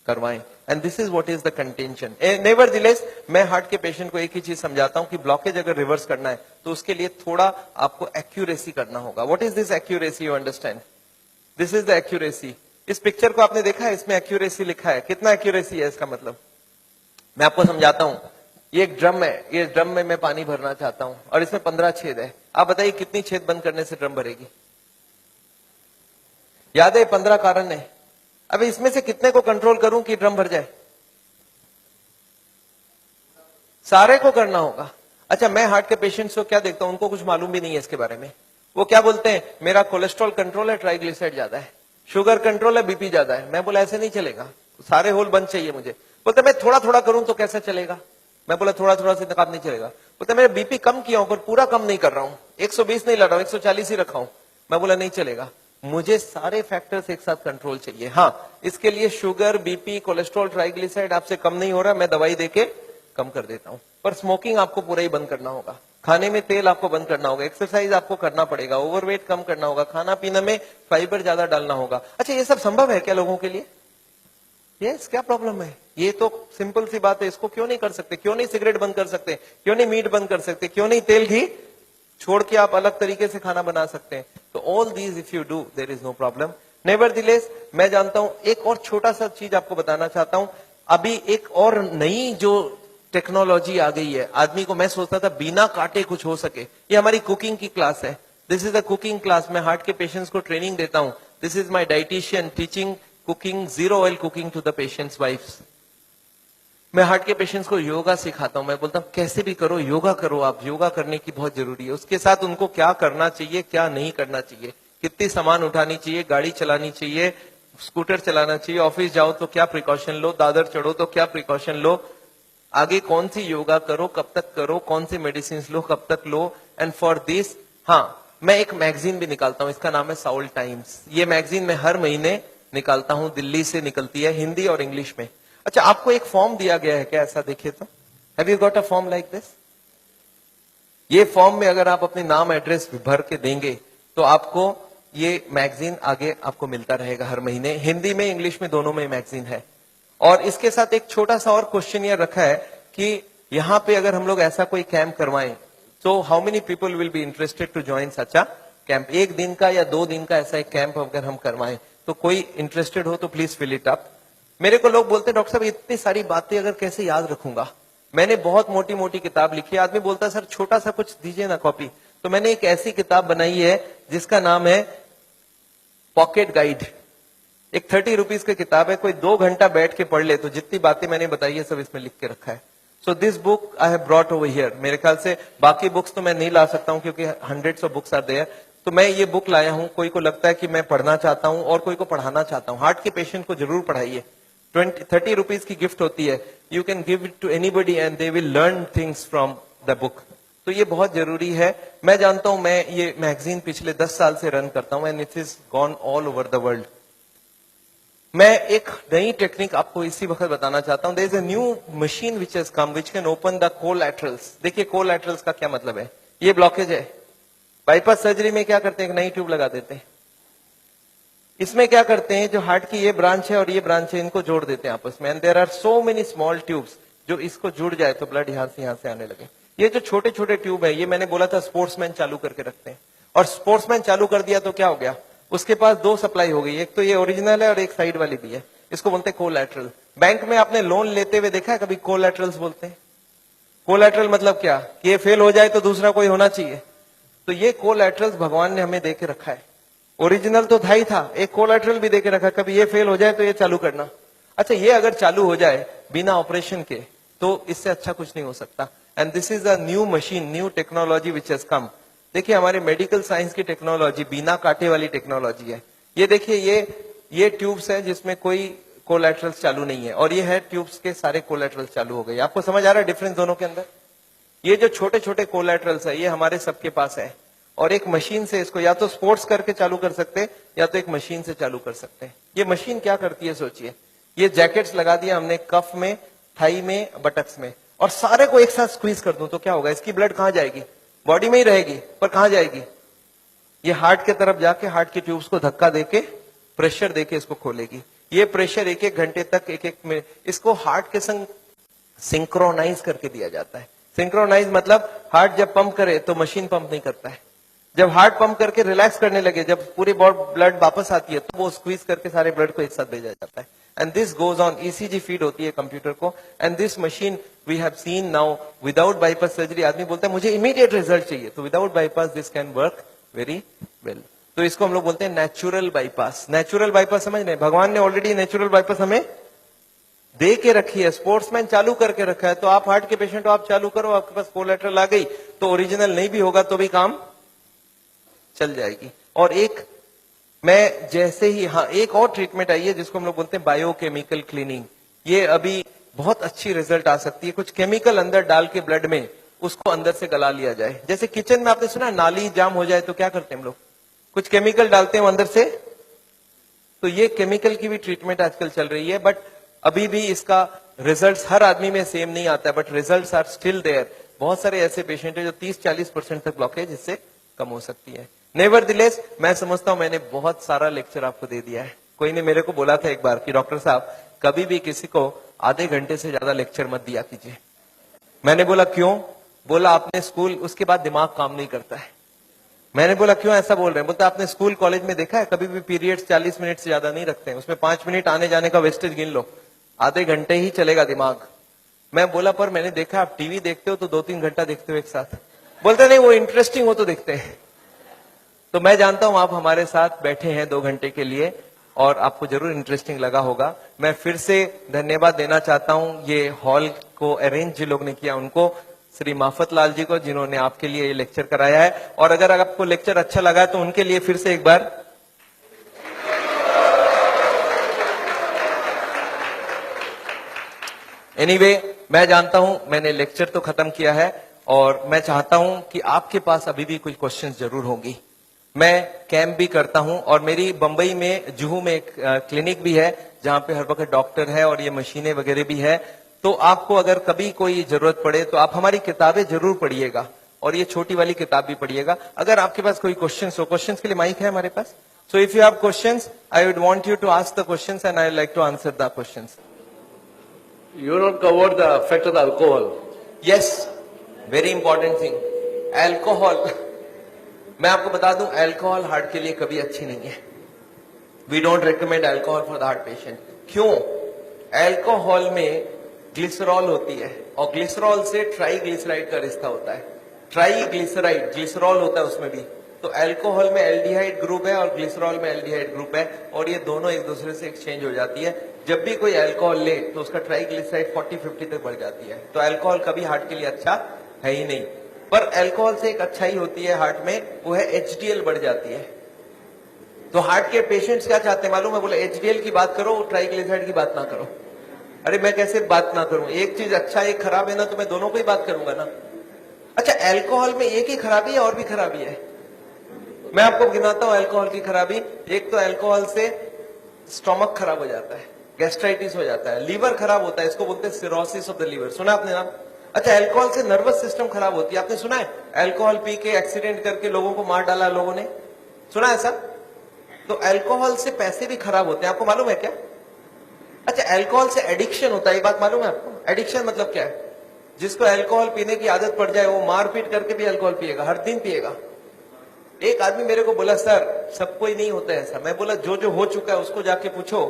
करवाएं? And this is what is the contention. Nevertheless मैं हार्ट के पेशेंट को एक ही चीज समझाता हूं कि ब्लॉकेज अगर रिवर्स करना है तो उसके लिए थोड़ा आपको एक्यूरेसी करना होगा। What is this accuracy? You understand? This is the accuracy. इस पिक्चर को आपने देखा है, इसमें एक्यूरेसी लिखा है। कितना एक्यूरेसी है इसका मतलब? मैं आपको समझाता हूं। ये एक ड्रम है, ये ड्रम में मैं पानी भरना चाहता हूं और इसमें 15 छेद है। आप बताइए कितनी छेद बंद करने से ड्रम भरेगी? याद है 15 कारण है। अब इसमें से कितने को कंट्रोल करूं कि ड्रम भर जाए? सारे को करना होगा। अच्छा, मैं हार्ट के पेशेंट्स को क्या देखता हूं, उनको कुछ मालूम भी नहीं है इसके बारे में। वो क्या बोलते हैं, मेरा कोलेस्ट्रॉल कंट्रोल है, ट्राइग्लिसराइड ज्यादा है, शुगर कंट्रोल है, बीपी ज्यादा है। मैं बोला ऐसे नहीं चलेगा, सारे होल बंद चाहिए मुझे। बोलते मैं थोड़ा थोड़ा करूं तो कैसे चलेगा? मैं बोला थोड़ा थोड़ा से काम नहीं चलेगा। बोलते मेरा बीपी कम किया हूं पर पूरा कम नहीं कर रहा हूं, 120 नहीं ला रहा हूं, 140 ही रखा हूं। मैं बोला नहीं चलेगा, मुझे सारे फैक्टर्स एक साथ कंट्रोल चाहिए। हाँ, इसके लिए शुगर, बीपी, कोलेस्ट्रॉल, ट्राइग्लिसराइड आपसे कम नहीं हो रहा, मैं दवाई देके कम कर देता हूं। पर स्मोकिंग आपको पूरा ही बंद करना होगा, खाने में तेल आपको बंद करना होगा, एक्सरसाइज आपको करना पड़ेगा, ओवरवेट कम करना होगा, खाना पीने में फाइबर ज्यादा डालना होगा। अच्छा, ये सब संभव है क्या लोगों के लिए? यस, क्या प्रॉब्लम है? ये तो सिंपल सी बात है, इसको क्यों नहीं कर सकते? क्यों नहीं सिगरेट बंद कर सकते? क्यों नहीं मीट बंद कर सकते? क्यों नहीं तेल घी छोड़ के आप अलग तरीके से खाना बना सकते हैं? तो all these if you do there is no problem. Nevertheless मैं जानता हूं, एक और छोटा सा चीज आपको बताना चाहता हूं। अभी एक और नई जो टेक्नोलॉजी आ गई है, आदमी को मैं सोचता था बिना काटे कुछ हो सके। ये हमारी कुकिंग की क्लास है। This is a cooking class. मैं हार्ट के पेशेंट्स को ट्रेनिंग देता हूं। This is my dietitian teaching cooking, 0 oil cooking to the patients wives. मैं हार्ट के पेशेंट्स को योगा सिखाता हूं। मैं बोलता हूं कैसे भी करो, योगा करो, आप योगा करने की बहुत जरूरी है। उसके साथ उनको क्या करना चाहिए, क्या नहीं करना चाहिए, कितनी सामान उठानी चाहिए, गाड़ी चलानी चाहिए, स्कूटर चलाना चाहिए, ऑफिस जाओ तो क्या प्रिकॉशन लो, दादर चढ़ो तो क्या प्रिकॉशन लो, आगे कौन सी योगा करो, कब तक करो, कौन सी मेडिसिन लो, कब तक लो, एंड फॉर दिस हाँ मैं एक मैगजीन भी निकालता हूं, इसका नाम है साउल टाइम्स। ये मैगजीन मैं हर महीने निकालता हूं, दिल्ली से निकलती है, हिंदी और इंग्लिश में। अच्छा, आपको एक फॉर्म दिया गया है क्या, ऐसा देखिए तो, have you got a form like this? ये फॉर्म में अगर आप अपने नाम एड्रेस भर के देंगे तो आपको ये मैगजीन आगे आपको मिलता रहेगा हर महीने, हिंदी में इंग्लिश में दोनों में मैगजीन है। और इसके साथ एक छोटा सा और क्वेश्चन ये रखा है कि यहां पे अगर हम लोग ऐसा कोई कैंप करवाएं तो how many people will be interested to join such a camp. एक दिन का या 2 दिन का ऐसा एक कैंप अगर हम करवाएं तो कोई इंटरेस्टेड हो तो प्लीज फिल इट अप। मेरे को लोग बोलते हैं डॉक्टर साहब इतनी सारी बातें अगर कैसे याद रखूंगा, मैंने बहुत मोटी मोटी किताब लिखी है। आदमी बोलता है सर छोटा सा कुछ दीजिए ना कॉपी, तो मैंने एक ऐसी किताब बनाई है जिसका नाम है पॉकेट गाइड। एक 30 रुपीज की किताब है, कोई 2 घंटा बैठ के पढ़ ले तो जितनी बातें मैंने बताई है सब इसमें लिख के रखा है। So this book I have brought over here. मेरे ख्याल से बाकी बुक्स तो मैं नहीं ला सकता हूं क्योंकि hundreds of books are there, तो मैं ये बुक लाया हूं। कोई को लगता है कि मैं पढ़ना चाहता हूं और कोई को पढ़ाना चाहता हूं, हार्ट के पेशेंट को जरूर पढ़ाइए। 30 रुपीज की गिफ्ट होती है, you can give it to anybody and they will learn things from the book. तो ये बहुत जरूरी है। मैं जानता हूं, मैं ये मैगजीन पिछले 10 साल से रन करता हूं and it is gone all over the world. मैं एक नई टेक्निक आपको इसी वक्त बताना चाहता हूं। There is a new machine which has come which can open the collaterals. देखिए कोलैटरल्स का क्या मतलब है, ये ब्लॉकेज है। बाईपास सर्जरी में क्या करते हैं, एक नई ट्यूब लगा देते हैं। इसमें क्या करते हैं, जो हार्ट की ये ब्रांच है और ये ब्रांच है, इनको जोड़ देते हैं आपस में, and there are so many small tubes, जो इसको जुड़ जाए तो ब्लड यहां से आने लगे। ये जो छोटे छोटे ट्यूब है, ये मैंने बोला था स्पोर्ट्समैन चालू करके रखते हैं, और स्पोर्ट्समैन चालू कर दिया तो क्या हो गया, उसके पास 2 सप्लाई हो गई, एक तो ये ओरिजिनल है और एक साइड वाली भी है। इसको बोलते हैं कोलैटरल। बैंक में आपने लोन लेते हुए देखा है कभी, कोलैटरल्स बोलते हैं। कोलैटरल मतलब क्या, कि ये फेल हो जाए तो दूसरा कोई होना चाहिए। तो ये कोलैटरल्स भगवान ने हमें देके रखा है। ओरिजिनल तो था ही था, एक कोलैटरल भी देके रखा, कभी ये फेल हो जाए तो ये चालू करना। अच्छा, ये अगर चालू हो जाए बिना ऑपरेशन के तो इससे अच्छा कुछ नहीं हो सकता। And this is a new machine, new technology which has कम। देखिए हमारे मेडिकल साइंस की टेक्नोलॉजी बिना कांटे वाली टेक्नोलॉजी है। ये देखिए ये ट्यूब्स है जिसमें कोई कोलैटरल्स चालू नहीं है, और ये है ट्यूब्स के सारे कोलैटरल्स चालू हो गए। आपको समझ आ रहा है डिफरेंस दोनों के अंदर? ये जो छोटे छोटे कोलैटरल्स है ये हमारे सबके पास है, और एक मशीन से इसको या तो स्पोर्ट्स करके चालू कर सकते हैं या तो एक मशीन से चालू कर सकते हैं। ये मशीन क्या करती है सोचिए, ये जैकेट्स लगा दिया हमने कफ में, थाई में, बटक्स में, और सारे को एक साथ स्क्वीज कर दूं तो क्या होगा, इसकी ब्लड कहां जाएगी, बॉडी में ही रहेगी, पर कहां जाएगी, ये हार्ट के तरफ जाके हार्ट की ट्यूब्स को धक्का देके प्रेशर देके इसको खोलेगी। ये प्रेशर 1-1 घंटे तक, 1-1 मिनट, इसको हार्ट के संग सिंक्रोनाइज करके दिया जाता है। सिंक्रोनाइज मतलब हार्ट जब पंप करे तो मशीन पंप नहीं करता है, जब हार्ट पंप करके रिलैक्स करने लगे, जब पूरी ब्लड वापस आती है तो वो स्क्वीज करके सारे ब्लड को एक साथ भेजा जाता है। And this goes on, ECG feed होती है कंप्यूटर को, and this machine we have seen now without bypass surgery. आदमी बोलता है मुझे इमीडिएट रिजल्ट चाहिए, तो without bypass this can work very well. तो इसको हम लोग बोलते हैं नेचुरल बाईपास। नेचुरल बाईपास समझ रहे हैं, भगवान ने ऑलरेडी नेचुरल बाईपास हमें दे के रखी है, स्पोर्ट्समैन चालू करके रखा है। तो आप हार्ट के पेशेंट हो, आप चालू करो, आपके पास कोलैटरल आ गई तो ओरिजिनल नहीं भी होगा तो भी काम चल जाएगी। और एक मैं जैसे ही, हाँ एक और ट्रीटमेंट आई है जिसको हम लोग बोलते हैं बायोकेमिकल क्लीनिंग। ये अभी बहुत अच्छी रिजल्ट आ सकती है, कुछ केमिकल अंदर डाल के ब्लड में उसको अंदर से गला लिया जाए। जैसे किचन में आपने सुना नाली जाम हो जाए तो क्या करते हैं हम लोग, कुछ केमिकल डालते हैं अंदर से, तो ये केमिकल की भी ट्रीटमेंट आजकल चल रही है। बट अभी भी इसका रिजल्ट हर आदमी में सेम नहीं आता है, but result are still there. बहुत सारे ऐसे पेशेंट है जो 30-40% तक ब्लॉकेज इससे कम हो सकती है। नेवरदिलेस मैं समझता हूं मैंने बहुत सारा लेक्चर आपको दे दिया है। कोई ने मेरे को बोला था एक बार कि डॉक्टर साहब कभी भी किसी को आधे घंटे से ज्यादा लेक्चर मत दिया कीजिए। मैंने बोला क्यों, बोला आपने स्कूल, उसके बाद दिमाग काम नहीं करता है। मैंने बोला क्यों ऐसा बोल रहे हैं, बोलता आपने स्कूल कॉलेज में देखा है कभी भी पीरियड्स 40 मिनट से ज्यादा नहीं रखते हैं, उसमें 5 मिनट आने जाने का वेस्टेज गिन लो, आधे घंटे ही चलेगा दिमाग। मैं बोला पर मैंने देखा आप टीवी देखते हो तो 2-3 घंटा देखते हो एक साथ। बोलते नहीं वो इंटरेस्टिंग हो तो देखते हैं। तो मैं जानता हूं आप हमारे साथ बैठे हैं 2 घंटे के लिए और आपको जरूर इंटरेस्टिंग लगा होगा। मैं फिर से धन्यवाद देना चाहता हूं ये हॉल को अरेंज जिन लोग ने किया उनको, श्री माफत लाल जी को जिन्होंने आपके लिए ये लेक्चर कराया है। और अगर आपको लेक्चर अच्छा लगा तो उनके लिए फिर से एक बार एनीवे मैं जानता हूं मैंने लेक्चर तो खत्म किया है और मैं चाहता हूं कि आपके पास अभी भी कुछ क्वेश्चंस जरूर होंगी। मैं कैंप भी करता हूं और मेरी बंबई में जुहू में एक क्लिनिक भी है जहां पे हर वक्त डॉक्टर है और ये मशीनें वगैरह भी है। तो आपको अगर कभी कोई जरूरत पड़े तो आप हमारी किताबें जरूर पढ़िएगा और ये छोटी वाली किताब भी पढ़िएगा। अगर आपके पास कोई क्वेश्चंस हो, क्वेश्चंस के लिए माइक है हमारे पास। So if you have questions I would want you to ask the questions and I would like to answer the questions. You not covered the effect of the alcohol. Yes, very important thing, alcohol. मैं आपको बता दूं एल्कोहल हार्ट के लिए कभी अच्छी नहीं है। We don't recommend alcohol for the heart patient. क्यों? एल्कोहल में ग्लिसरॉल होती है और ग्लिसरॉल से ट्राईग्लिसराइड का रिश्ता होता है। ट्राईग्लिसराइड ग्लिसरॉल होता है उसमें भी। तो एल्कोहल में एल्डिहाइड ग्रुप है और ग्लिसरॉल में एल्डिहाइड ग्रुप है और ये दोनों एक दूसरे से एक्सचेंज हो जाती है। जब भी कोई अल्कोहल ले तो उसका ट्राईग्लिसराइड 40-50 तक बढ़ जाती है। तो अल्कोहल कभी हार्ट के लिए अच्छा है ही नहीं। पर अल्कोहल से एक अच्छाई होती है हार्ट में, वो है एचडीएल बढ़ जाती है। तो हार्ट के पेशेंट्स क्या चाहते हैं मालूम है? बोले एचडीएल की बात करो, ट्राईग्लिसराइड की बात ना करो। अरे मैं कैसे बात ना करूं? एक चीज अच्छा एक खराब है ना, तो मैं दोनों को ही बात करूंगा ना। अच्छा, अल्कोहल में एक ही खराबी है और भी खराबी है। मैं आपको गिनाता हूं अल्कोहल की खराबी। एक तो अल्कोहल से स्टोमक खराब हो जाता है, गैस्ट्राइटिस हो जाता है, लीवर खराब होता है, इसको बोलते हैं सिरोसिस ऑफ द लीवर। सुना आपने नाम? अच्छा, अल्कोहल से नर्वस सिस्टम खराब होती है। आपने सुना है अल्कोहल पी के एक्सीडेंट करके लोगों को मार डाला लोगों ने? सुना है ऐसा? तो अल्कोहल से पैसे भी खराब होते हैं, आपको मालूम है क्या? अच्छा, अल्कोहल से एडिक्शन होता है, ये बात मालूम है आपको? एडिक्शन मतलब क्या है? जिसको अल्कोहल पीने की आदत पड़ जाए वो मारपीट करके भी अल्कोहल पिएगा, हर दिन पिएगा। एक आदमी मेरे को बोला सर सबको ही नहीं होता है ऐसा। मैं बोला जो जो हो चुका है उसको जाके पूछो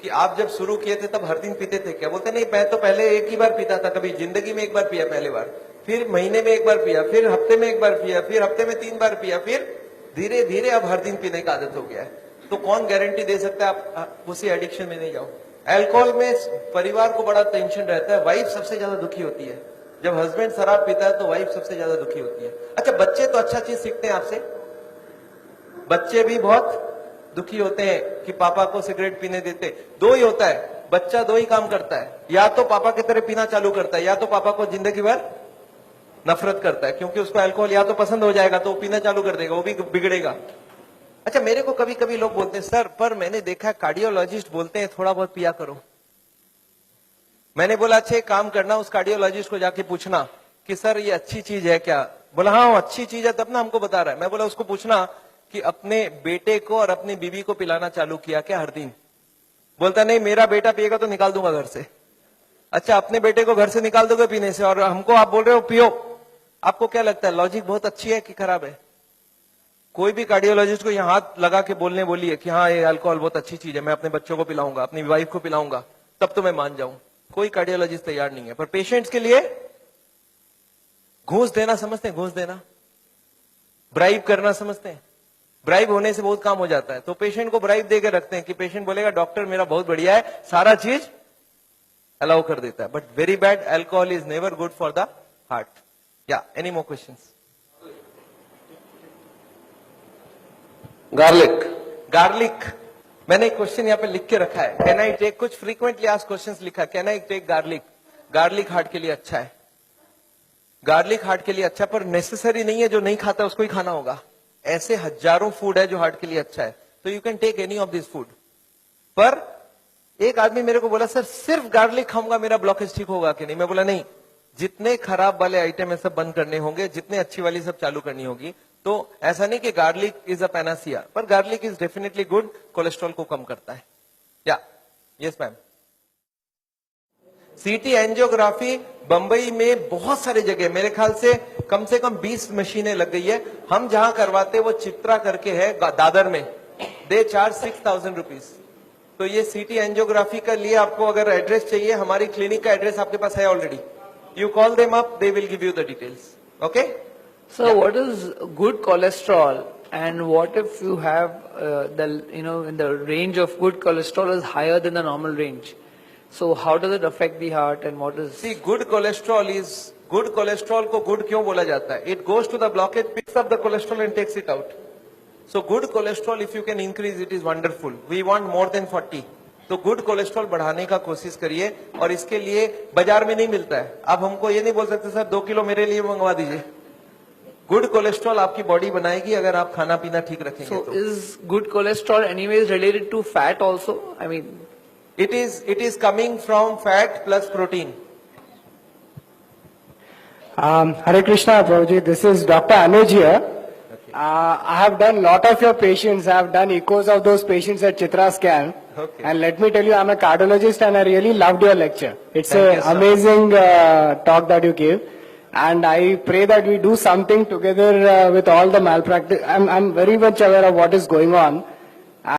कि आप जब शुरू किए थे तब हर दिन पीते थे क्या? बोलते नहीं, मैं तो पहले एक ही बार पीता था, कभी जिंदगी में एक बार पिया पहले बार, फिर महीने में एक बार पिया, फिर हफ्ते में एक बार पिया, फिर हफ्ते में 3 बार पिया, फिर धीरे धीरे अब हर दिन पीने की आदत हो गया है। तो कौन गारंटी दे सकता है आप उसी एडिक्शन में नहीं जाओ? अल्कोहल में परिवार को बड़ा टेंशन रहता है, वाइफ सबसे ज्यादा दुखी होती है। जब हस्बैंड शराब पीता है तो वाइफ सबसे ज्यादा दुखी होती है। अच्छा, बच्चे तो अच्छा चीज सीखते हैं आपसे, बच्चे भी बहुत दुखी होते हैं कि पापा को सिगरेट पीने देते। दो ही होता है, बच्चा दो ही काम करता है, या तो पापा की तरह पीना चालू करता है या तो पापा को जिंदगी भर नफरत करता है, क्योंकि उसको अल्कोहल या तो पसंद हो जाएगा तो वो पीना चालू कर देगा, वो भी बिगड़ेगा। अच्छा, मेरे को कभी कभी लोग बोलते हैं सर पर मैंने देखा कार्डियोलॉजिस्ट बोलते हैं थोड़ा बहुत पिया करो। मैंने बोला अच्छा एक काम करना, उस कार्डियोलॉजिस्ट को जाके पूछना कि सर ये अच्छी चीज है क्या? बोला हाँ अच्छी चीज है तब ना हमको बता रहा है। मैं बोला उसको पूछना कि अपने बेटे को और अपनी बीवी को पिलाना चालू किया क्या हर दिन? बोलता नहीं, मेरा बेटा पिएगा तो निकाल दूंगा घर से। अच्छा, अपने बेटे को घर से निकाल दोगे पीने से और हमको आप बोल रहे हो पियो? आपको क्या लगता है लॉजिक बहुत अच्छी है कि खराब है? कोई भी कार्डियोलॉजिस्ट को यहाँ हाथ लगा के बोलिए कि हाँ ये अल्कोहल बहुत अच्छी चीज है, मैं अपने बच्चों को पिलाऊंगा, अपनी वाइफ को पिलाऊंगा, तब तो मैं मान जाऊं। कोई कार्डियोलॉजिस्ट तैयार नहीं है। पर पेशेंट्स के लिए घूस देना समझते हैं? घूस देना, ब्राइब करना समझते हैं? ब्राइब होने से बहुत काम हो जाता है। तो पेशेंट को ब्राइब देकर रखते हैं कि पेशेंट बोलेगा डॉक्टर मेरा बहुत बढ़िया है, सारा चीज अलाउ कर देता है। But very bad, alcohol is never good for the heart. या एनी मोर क्वेश्चंस? गार्लिक, मैंने एक क्वेश्चन यहाँ पे लिख के रखा है, कैन आई टेक, कुछ फ्रीक्वेंटली आस्क्ड क्वेश्चंस लिखा है, can I take garlic? Garlic heart के लिए अच्छा है, गार्लिक हार्ट के लिए अच्छा, पर नेसेसरी नहीं है जो नहीं खाता उसको ही खाना होगा। ऐसे हजारों फूड है जो हार्ट के लिए अच्छा है, तो you can take any of this food. पर एक आदमी मेरे को बोला सर सिर्फ गार्लिक खाऊंगा मेरा ब्लॉकेज ठीक होगा कि नहीं? मैं बोला नहीं, जितने खराब वाले आइटम है सब बंद करने होंगे, जितने अच्छी वाली सब चालू करनी होगी। तो ऐसा नहीं कि गार्लिक इज अ पैनासिया, पर garlic is definitely good, cholesterol को कम करता है। या yes ma'am. CT angiography Bombay में बहुत सारे जगह, मेरे ख्याल से कम 20 मशीनें लग गई है। हम जहां करवाते वो चित्रा करके है दादर में, दे चार्ज 6000 रुपीज। तो ये सीटी एंजियोग्राफी का लिए आपको अगर एड्रेस चाहिए, हमारी क्लिनिक का एड्रेस आपके पास है already, you call them up, they will give you the details. Okay So what is good cholesterol, and what if you have in the range of good cholesterol is higher than the normal range? So how does it affect the heart, and what is? See, good cholesterol is good cholesterol को good क्यों बोला जाता है? It goes to the blockage, picks up the cholesterol and takes it out. So good cholesterol if you can increase it is wonderful. We want more than 40. तो गुड कोलेस्ट्रॉल बढ़ाने का कोशिश करिए, और इसके लिए बाजार में नहीं मिलता है। आप हमको ये नहीं बोल सकते सर 2 किलो मेरे लिए मंगवा दीजिए। गुड कोलेस्ट्रॉल आपकी बॉडी बनाएगी अगर आप खाना पीना ठीक रखेंगे So तो। is good cholesterol anyways related to fat also? I mean, It is coming from fat plus protein. Hare Krishna, Prabhuji. This is Dr. Anuj here. I have done lot of your patients. I have done echoes of those patients at Chitra Scan. Okay. And let me tell you, I'm a cardiologist and I really loved your lecture. It's Thank you, an sir. amazing talk that you gave. And I pray that we do something together with all the malpractice. I'm very much aware of what is going on.